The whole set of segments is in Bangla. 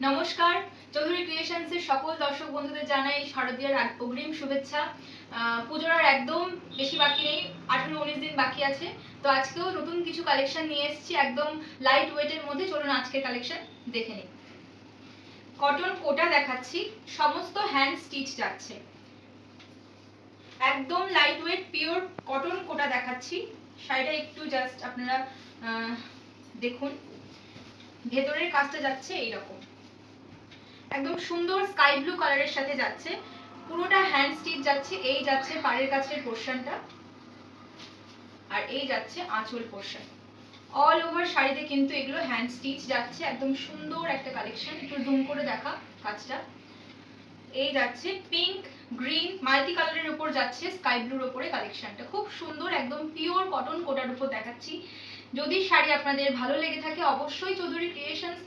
নমস্কার, চৌধুরী ক্রিয়েশনসের সকল দর্শক বন্ধুদের জানাই শারদীয়ার অগ্রিম শুভেচ্ছা। পুজোর আর একদম বেশি বাকি নেই, 18-19 দিন বাকি আছে। তো আজকেও নতুন কিছু কালেকশন নিয়ে এসেছি একদম লাইট ওয়েটের মধ্যে। চলুন আজকের কালেকশন দেখে নিই। কটন কোটা দেখাচ্ছি, সমস্ত হ্যান্ড স্টিচ যাচ্ছে, একদম লাইট ওয়েট পিওর কটন কোটা দেখাচ্ছি। শাড়িটা একটু জাস্ট আপনারা দেখুন, ভেতরের কাজটা যাচ্ছে এইরকম, একদম সুন্দর স্কাই ব্লু কালারের সাথে যাচ্ছে, পুরোটা হ্যান্ড স্টিচ যাচ্ছে। এই যাচ্ছে পাড়ের কাছের পোরশনটা, আর এই যাচ্ছে আঁচল পোরশন। অল ওভার শাড়িতে কিন্তু এগুলো হ্যান্ড স্টিচ যাচ্ছে, একদম সুন্দর একটা কালেকশন। একটু জুম করে দেখা কাজটা। এই যাচ্ছে পিঙ্ক গ্রিন মাল্টি কালারের উপর যাচ্ছে, স্কাই ব্লুর উপরে কালেকশনটা খুব সুন্দর, একদম পিওর কটন কোটার উপর দেখাচ্ছি। যদি শাড়ি আপনাদের ভালো লেগে থাকে অবশ্যই চৌধুরী ক্রিয়েশনস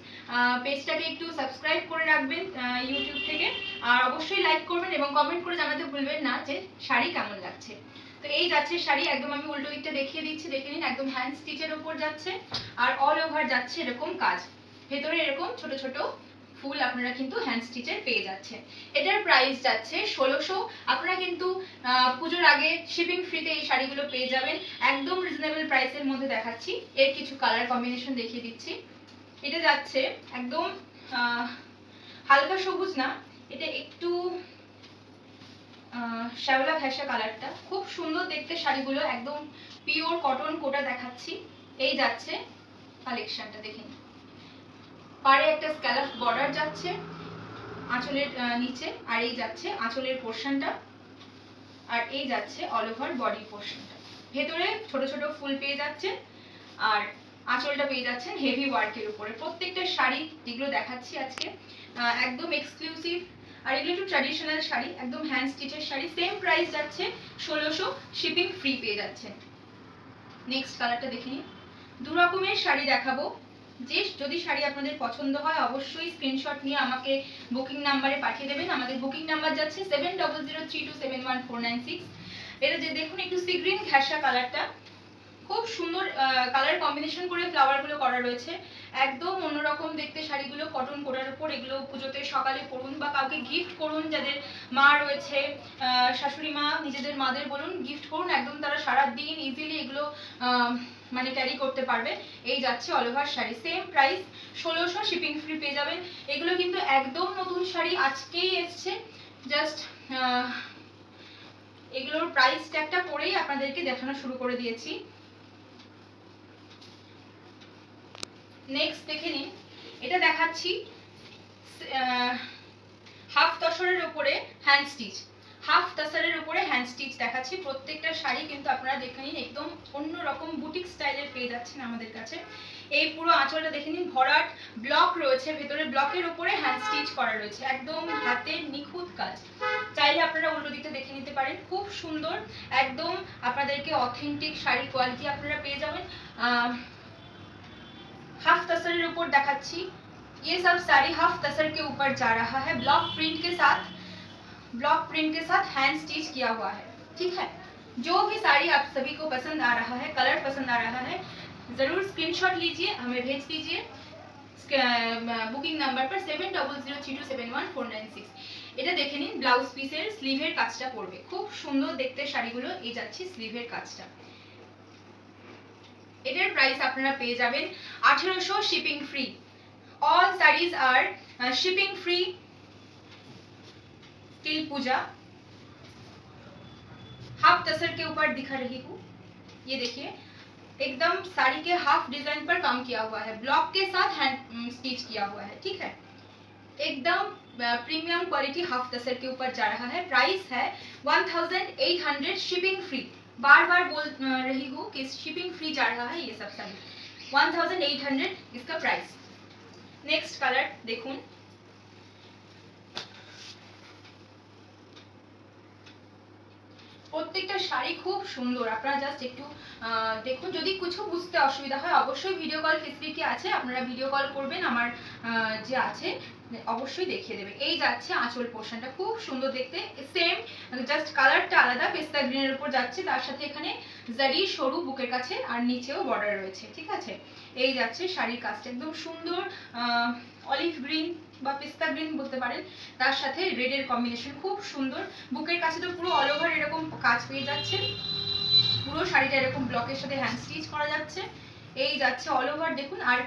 পেজটাকে একটু সাবস্ক্রাইব করে রাখবেন ইউটিউব থেকে, আর অবশ্যই লাইক করবেন এবং কমেন্ট করে জানাতে ভুলবেন না যে শাড়ি কেমন লাগছে। তো এই যাচ্ছে শাড়ি, একদম আমি উল্টো দিকটা দেখিয়ে দিচ্ছি, দেখে নিন। একদম হ্যান্ড স্টিচের উপর যাচ্ছে, আর অল ওভার যাচ্ছে এরকম কাজ, ভেতরে এরকম ছোট ছোট ফুল আপনারা কিন্তু হ্যান্ড স্টিচের পেয়ে যাচ্ছে। এটার প্রাইস যাচ্ছে 1600। আপনারা কিন্তু পুজোর আগে শিপিং ফ্রিতে এই শাড়িগুলো পেয়ে যাবেন, একদম রিজনেবল প্রাইসের মধ্যে দেখাচ্ছি। এর কিছু কালার কম্বিনেশন দেখিয়ে দিচ্ছি। এটা যাচ্ছে একদম হালকা সবুজ না, এটা একটু শ্যাওলা ঘেঁষা কালারটা, খুব সুন্দর দেখতে শাড়িগুলো, একদম পিওর কটন কোটা দেখাচ্ছি। এই যাচ্ছে কালেকশনটা, দেখে নিন। পাড়ে একটা স্ক্যালপ বর্ডার যাচ্ছে আঁচলের নিচে, আর এই যাচ্ছে আঁচলের পোরশনটা, আর এই যাচ্ছে অল ওভার বডি পোরশনটা। ভেতরে ছোট ছোট ফুল পেয়ে যাচ্ছে, আর আঁচলটা পেয়ে যাচ্ছেন হেভি ওয়ার্কের উপরে। প্রত্যেকটা শাড়ি যেগুলো দেখাচ্ছি আজকে একদম এক্সক্লুসিভ, আর এগুলো একটু ট্র্যাডিশনাল শাড়ি, একদম হ্যান্ড স্টিচের শাড়ি। সেম প্রাইস যাচ্ছে 1600, শিপিং ফ্রি পেয়ে যাচ্ছেন। নেক্সট কালারটা দেখে নিন। দু রকমের শাড়ি দেখাবো, যে যদি শাড়ি আপনাদের পছন্দ হয় অবশ্যই স্ক্রিনশট নিয়ে আমাকে বুকিং নাম্বারে পাঠিয়ে দেবেন। আমাদের বুকিং নাম্বার যাচ্ছে 7003271496। এটা যে দেখুন, একটু সি গ্রিন ঘেঁষা কালারটা, খুব সুন্দর কালার কম্বিনেশন করে ফ্লাওয়ারগুলো করা রয়েছে, একদম অন্যরকম দেখতে শাড়িগুলো কটন কোটার উপর। এগুলো পুজোতে সকালে পরুন বা কাউকে গিফট করুন, যাদের মা রয়েছে, শাশুড়ি মা, নিজেদের মাদের বলুন, গিফট করুন, একদম তারা সারা দিন ইজিলি এগুলো মানে ক্যারি করতে পারবে। এই যাচ্ছে all over sari, same price 1600, shipping free পেয়ে যাবেন। এগুলো কিন্তু একদম নতুন শাড়ি, আজকেই এসছে, জাস্ট এগুলোর প্রাইস ট্যাগটা পরেই আপনাদেরকে দেখানো শুরু করে দিয়েছি। নেক্সট দেখে নিন, এটা দেখাচ্ছি হাফ তসরের উপরে হ্যান্ড স্টিচ, হাফ তসরের উপরে হ্যান্ড স্টিচ দেখাচ্ছি। প্রত্যেকটা শাড়ি কিন্তু আপনারা দেখে নিন, একদম অন্যরকম বুটিক স্টাইলের পেয়ে যাচ্ছেন আমাদের কাছে। এই পুরো আঁচলটা দেখে নিন, ভরাট ব্লক রয়েছে, ভেতরে ব্লকের উপরে হ্যান্ড স্টিচ করা রয়েছে, একদম হাতের নিখুঁত কাজ। চাইলে আপনারা উল্টো দিকটা দেখে নিতে পারেন, খুব সুন্দর, একদম আপনাদেরকে অথেন্টিক শাড়ি কোয়ালিটি আপনারা পেয়ে যাবেন। हाफ तसर ऊपर दिखाচ্ছি, ये सब साड़ी हाफ तसर के ऊपर जा रहा है, ब्लॉक प्रिंट के साथ हैंड स्टिच किया हुआ है। ठीक है, जो भी साड़ी आप सभी को पसंद आ रहा है, कलर पसंद आ रहा है, जरूर स्क्रीनशॉट लीजिए, हमें भेज दीजिए बुकिंग नंबर पर 7003271496। এটা দেখে নিন, ব্লাউজ পিসের স্লিভের কাজটা পড়বে, খুব সুন্দর দেখতে শাড়িগুলো। এই যাচ্ছে স্লিভের কাজটা। এটার প্রাইস আপনারা পেয়ে যাবেন 1800, shipping free. All saris are shipping free till Puja. Half tussar के ऊपर दिखा रही हूँ, ये देखिए, एकदम साड़ी के हाफ डिजाइन पर काम किया हुआ है, ब्लॉक के साथ हैंड स्टिच किया हुआ है। ठीक है, एकदम प्रीमियम क्वालिटी हाफ तसर के ऊपर जा रहा है। प्राइस है 1800, शिपिंग फ्री। बार बार बोल रही हूँ कि शिपिंग फ्री जा रहा है ये सब साड़ी। 1800 इसका प्राइस। नेक्स्ट कलर देखুন, প্রত্যেকটা শাড়ি খুব সুন্দর, আপনারা জাস্ট একটু দেখুন। যদি কিছু বুঝতে অসুবিধা হয় অবশ্যই ভিডিও কল ফেসিলিটি আছে, আপনারা ভিডিও কল করবেন, আমার যে আছে অবশ্যই দেখিয়ে দেবে। এই যাচ্ছে আঁচল পোরশনটা, খুব সুন্দর দেখতে, সেম জাস্ট কালারটা আলাদা, পেস্তা গ্রিনের উপর যাচ্ছে, তার সাথে এখানে জারি সরু বুকের কাছে, আর নিচেও বর্ডার রয়েছে। ঠিক আছে, এই যাচ্ছে শাড়ির কাজটা, একদম সুন্দর অলিভ গ্রিন বা পিস্তা গ্রিন বলতে পারেন, তার সাথে রেডের কম্বিনেশন খুব সুন্দর। বুকের কাছে তো পুরো অল ওভার এরকম কাজ পেয়ে যাচ্ছে, পুরো শাড়িটা এরকম ব্লকের সাথে হ্যান্ড স্টিচ করা যাচ্ছে, এই যাচ্ছে অল ওভার দেখুন। আর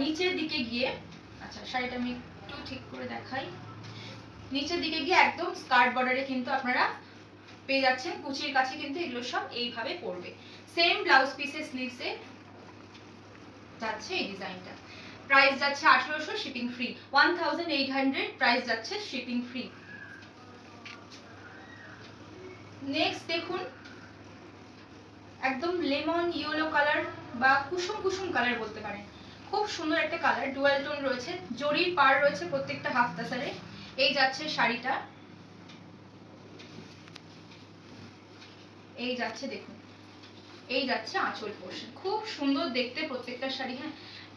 নিচের দিকে গিয়ে, আচ্ছা শাড়িটা আমি একটু ঠিক করে দেখাই, নিচের দিকে গিয়ে একদম স্কার্ট বর্ডারে কিন্তু আপনারা পেয়ে যাচ্ছেন, কুচির কাছে কিন্তু এগুলো সব এইভাবে পড়বে। সেম ব্লাউজ পিসের স্লিভসে যাচ্ছে এই ডিজাইনটা। প্রাইস যাচ্ছে 1800, শিপিং ফ্রি। 1800 প্রাইস যাচ্ছে, শিপিং ফ্রি। নেক্সট দেখুন, একদম লেমন ইয়েলো কালার বা কুসুম কুসুম কালার বলতে পারেন, খুব সুন্দর একটা কালার, ডুয়াল টোন রয়েছে, জরির পাড় রয়েছে প্রত্যেকটা হাফ তাসারে। এই যাচ্ছে শাড়িটা, এই যাচ্ছে দেখুন, এই যাচ্ছে আঁচল পোর্শন, খুব সুন্দর দেখতে প্রত্যেকটা শাড়ি। হ্যাঁ,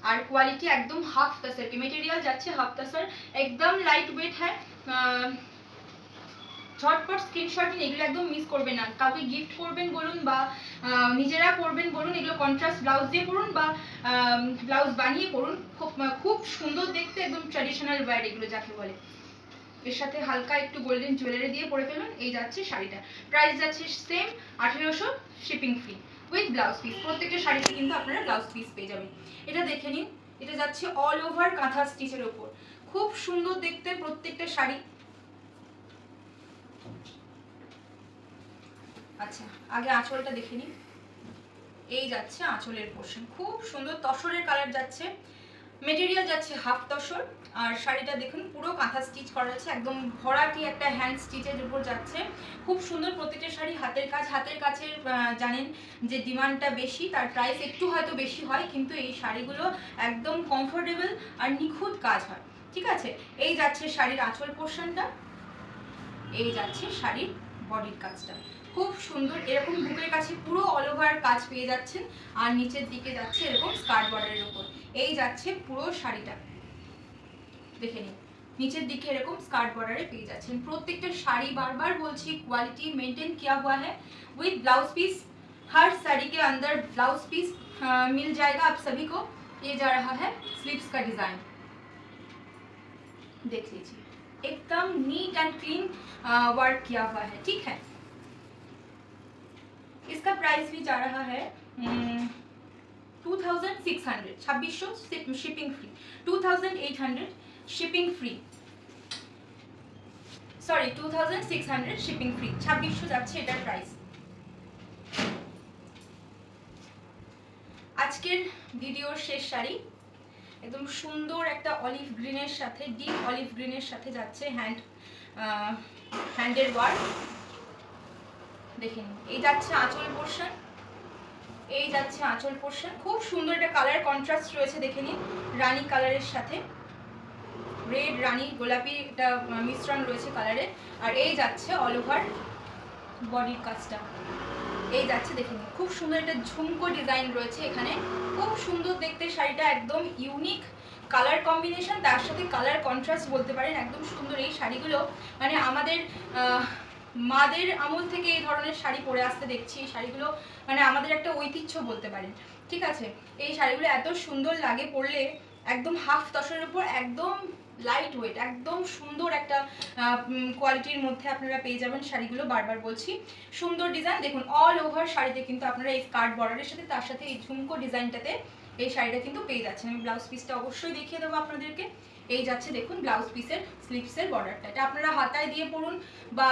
আর কোয়ালিটি একদম হাফ তাসার কি মেটেরিয়াল যাচ্ছে, হাফ তাসার, একদম লাইট ওয়েট। হ্যাঁ, ঝটপট স্ক্রিনশট নিন, এগুলো একদম মিস করবেন না। কাউকে গিফট করবেন বলুন বা নিজেরা পরবেন বলুন, এগুলো কন্ট্রাস্ট ব্লাউজ দিয়ে পরুন বা ব্লাউজ বানিয়ে পরুন, খুব সুন্দর দেখতে, একদম ট্র্যাডিশনাল ওয়্যার এগুলো যাকে বলে। এর সাথে হালকা একটু গোল্ডেন জুয়েলারি দিয়ে পরে ফেলুন। এই যাচ্ছে শাড়িটা, প্রাইস যাচ্ছে same 1800, shipping free with blouse piece. প্রত্যেকটা শাড়িতে কিন্তু আপনারা ব্লাউজ পিস পেয়ে যাবেন। এটা দেখে নিন, এটা যাচ্ছে অল ওভার কাঁথা স্টিচের ওপর, খুব সুন্দর দেখতে প্রত্যেকটা শাড়ি। আচ্ছা, আগে আঁচলটা দেখে নিন, এই যাচ্ছে আঁচলের পোর্শন, খুব সুন্দর তসরের কালার যাচ্ছে, মেটেরিয়াল যাচ্ছে হাফ তসর। আর শাড়িটা দেখুন পুরো কাঁথা স্টিচ করা যাচ্ছে, একদম ভরাটি একটা হ্যান্ড স্টিচের উপর যাচ্ছে, খুব সুন্দর প্রত্যেকটা শাড়ি। হাতের কাজ, হাতের কাছের জানেন যে ডিমান্ডটা বেশি, তার প্রাইস একটু হয়তো বেশি হয়, কিন্তু এই শাড়িগুলো একদম কমফোর্টেবল আর নিখুঁত কাজ হয়। ঠিক আছে, এই যাচ্ছে শাড়ির আঁচল পোর্শনটা, এই যাচ্ছে শাড়ির বডির কাজটা, খুব সুন্দর এরকম বুকের কাছে পুরো অল ওভার কাজ পেয়ে যাচ্ছেন। আর নিচের দিকে যাচ্ছে এরকম স্কার্ট বর্ডারের উপর, এই যাচ্ছে পুরো শাড়িটা দেখে নিন, নিচের দিকে এরকম স্কার্ট বর্ডারে পেয়ে যাচ্ছেন। প্রত্যেকটা শাড়ি বারবার বলছি क्वालिटी मेंटेन किया हुआ है विद ब्लाउज पीस। हर साड़ी के अंदर ब्लाउज पीस मिल जाएगा आप सभी को। ये जा रहा है स्लीव्स का डिजाइन, देख लीजिए एकदम नीट एंड क्लीन वर्क किया हुआ है। ठीक है, इसका प्राइस भी जा रहा है 2600, 2600 shipping free, 2800 shipping free, sorry 2600 shipping free, 2600 যাচ্ছে এটার প্রাইস। আজকের ভিডিওর শেষ শাড়ি, একদম সুন্দর একটা অলিভ গ্রিনের সাথে, ডিপ অলিভ গ্রিনের সাথে যাচ্ছে হ্যান্ডের ওয়ার্ক, দেখে নিন। এই যাচ্ছে আঁচল পোর্শন, এই যাচ্ছে আঁচল পোর্শন, খুব সুন্দর একটা কালার কন্ট্রাস্ট রয়েছে, দেখে নিন রানী কালারের সাথে রেড, রানী গোলাপি একটা মিশ্রণ রয়েছে কালারে। আর এই যাচ্ছে অল ওভার বডির কাজটা, এই যাচ্ছে দেখে নিন, খুব সুন্দর একটা ঝুমকো ডিজাইন রয়েছে এখানে, খুব সুন্দর দেখতে শাড়িটা, একদম ইউনিক কালার কম্বিনেশন, তার সাথে কালার কন্ট্রাস্ট বলতে পারেন, একদম সুন্দর। এই শাড়িগুলো মানে আমাদের মাদের আমল থেকে এই ধরনের শাড়ি পরে আসতে দেখছি, এই শাড়িগুলো মানে আমাদের একটা ঐতিহ্য বলতে পারেন। ঠিক আছে, এই শাড়িগুলো এত সুন্দর লাগে পরলে, একদম হাফ তসরের উপর, একদম লাইট ওয়েট, একদম সুন্দর একটা কোয়ালিটির মধ্যে আপনারা পেয়ে যাবেন শাড়িগুলো। বারবার বলছি, সুন্দর ডিজাইন দেখুন, অল ওভার শাড়িতে কিন্তু আপনারা এই স্কার্ট বর্ডারের সাথে, তার সাথে এই ঝুমকো ডিজাইনটাতে এই শাড়িটা কিন্তু পেয়ে যাচ্ছেন। আমি ব্লাউজ পিসটা অবশ্যই দেখিয়ে দেবো আপনাদেরকে। এই যাচ্ছে দেখুন ব্লাউজ পিসের স্লিভসের বর্ডারটা, এটা আপনারা হাতায় দিয়ে পরুন বা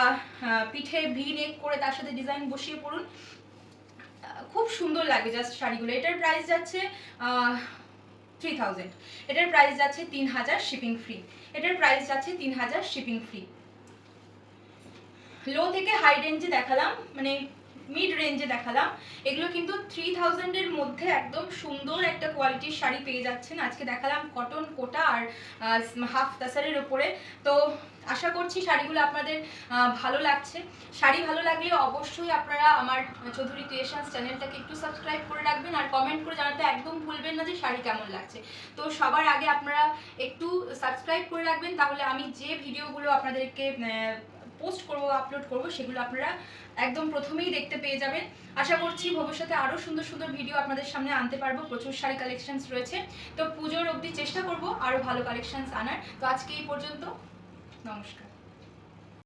পিঠে ভি নেক করে তার সাথে ডিজাইন বসিয়ে পরুন, খুব সুন্দর লাগে জাস্ট শাড়িগুলো। এটার প্রাইস যাচ্ছে 3000, এটার প্রাইস যাচ্ছে 3000 শিপিং ফ্রি, এটার প্রাইস যাচ্ছে 3000 শিপিং ফ্রি। লো থেকে হাই রেঞ্জে দেখালাম, মানে মিড রেঞ্জে দেখালাম, এগুলো কিন্তু 3000 এর মধ্যে একদম সুন্দর একটা কোয়ালিটির শাড়ি পেয়ে যাচ্ছেন। আজকে দেখালাম কটন কোটা আর হাফ তাসারের উপরে। তো আশা করছি শাড়িগুলো আপনাদের ভালো লাগছে। শাড়ি ভালো লাগলে অবশ্যই আপনারা আমার চৌধুরী ক্রিয়েশনস চ্যানেলটাকে একটু সাবস্ক্রাইব করে রাখবেন, আর কমেন্ট করে জানাতে একদম ভুলবেন না যে শাড়ি কেমন লাগছে। তো সবার আগে আপনারা একটু সাবস্ক্রাইব করে রাখবেন, তাহলে আমি যে ভিডিওগুলো আপনাদেরকে পোস্ট করবো বা আপলোড করবো সেগুলো আপনারা একদম প্রথমেই দেখতে পেয়ে যাবেন। আশা করছি ভবিষ্যতে আরও সুন্দর সুন্দর ভিডিও আপনাদের সামনে আনতে পারবো। প্রচুর শাড়ি কালেকশনস রয়েছে, তো পুজোর অবধি চেষ্টা করব আরও ভালো কালেকশনস আনার। তো আজকে এই পর্যন্ত, নমস্কার।